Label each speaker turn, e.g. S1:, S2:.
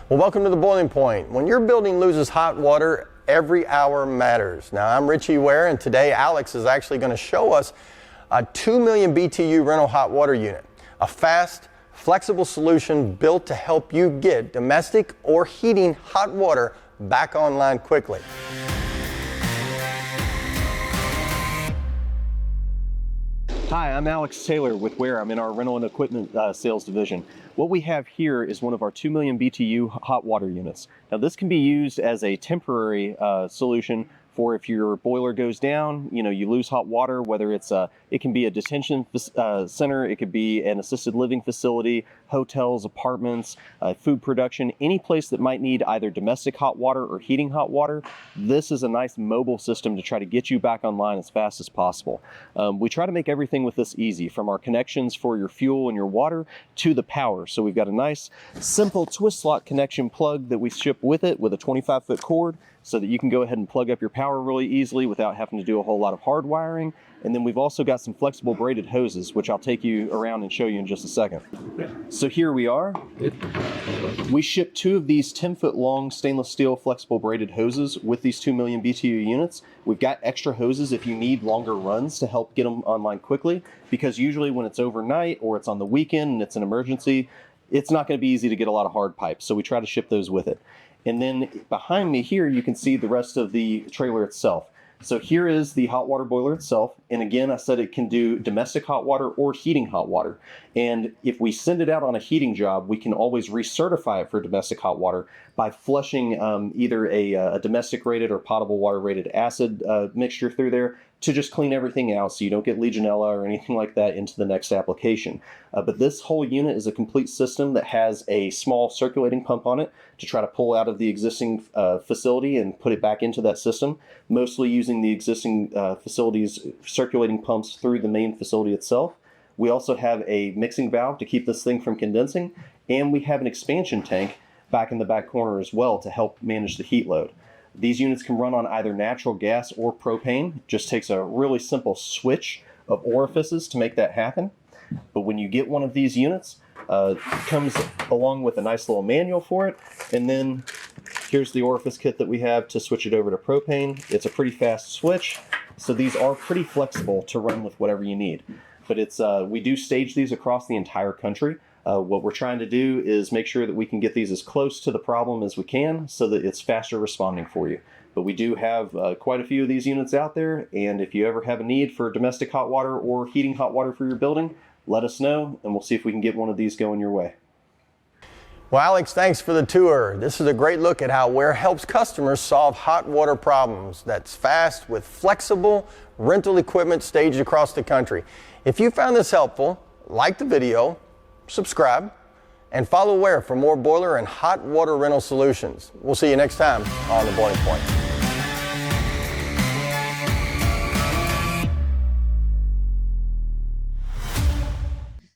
S1: Well, welcome to the boiling point. When your building loses hot water, every hour matters. Now, I'm Richie WARE, and today Alex is actually going to show us a 2 million BTU rental hot water unit, a fast, flexible solution built to help you get domestic or heating hot water back online quickly.
S2: Hi, I'm Alex Taylor with WARE. I'm in our rental and equipment sales division. What we have here is one of our 2 million BTU hot water units. Now this can be used as a temporary solution for if your boiler goes down, you lose hot water, whether it's it can be a detention center, it could be an assisted living facility, hotels, apartments, food production, any place that might need either domestic hot water or heating hot water. This is a nice mobile system to try to get you back online as fast as possible. We try to make everything with this easy, from our connections for your fuel and your water to the power. So we've got a nice simple twist lock connection plug that we ship with it with a 25-foot cord, so that you can go ahead and plug up your power really easily without having to do a whole lot of hard wiring. And then we've also got some flexible braided hoses, which I'll take you around and show you in just a second. So here we are. We ship 2 of these 10-foot long stainless steel flexible braided hoses with these 2 million BTU units. We've got extra hoses if you need longer runs to help get them online quickly, because usually when it's overnight or it's on the weekend and it's an emergency, it's not going to be easy to get a lot of hard pipes. So we try to ship those with it. And then behind me here, you can see the rest of the trailer itself. So here is the hot water boiler itself. And again, I said it can do domestic hot water or heating hot water. And if we send it out on a heating job, we can always recertify it for domestic hot water by flushing either a domestic rated or potable water rated acid mixture through there to just clean everything out so you don't get Legionella or anything like that into the next application. But this whole unit is a complete system that has a small circulating pump on it to try to pull out of the existing facility and put it back into that system, mostly using the existing facility's circulating pumps through the main facility itself. We also have a mixing valve to keep this thing from condensing, and we have an expansion tank back in the back corner as well to help manage the heat load. These units can run on either natural gas or propane. It just takes a really simple switch of orifices to make that happen. But when you get one of these units, it comes along with a nice little manual for it. And then here's the orifice kit that we have to switch it over to propane. It's a pretty fast switch, so these are pretty flexible to run with whatever you need. But it's we do stage these across the entire country. What we're trying to do is make sure that we can get these as close to the problem as we can so that it's faster responding for you. But we do have quite a few of these units out there, and if you ever have a need for domestic hot water or heating hot water for your building, let us know and we'll see if we can get one of these going your way.
S1: Well, Alex, thanks for the tour. This is a great look at how WARE helps customers solve hot water problems that's fast with flexible rental equipment staged across the country. If you found this helpful, like the video, subscribe, and follow WARE for more boiler and hot water rental solutions. We'll see you next time on The Boiling Point.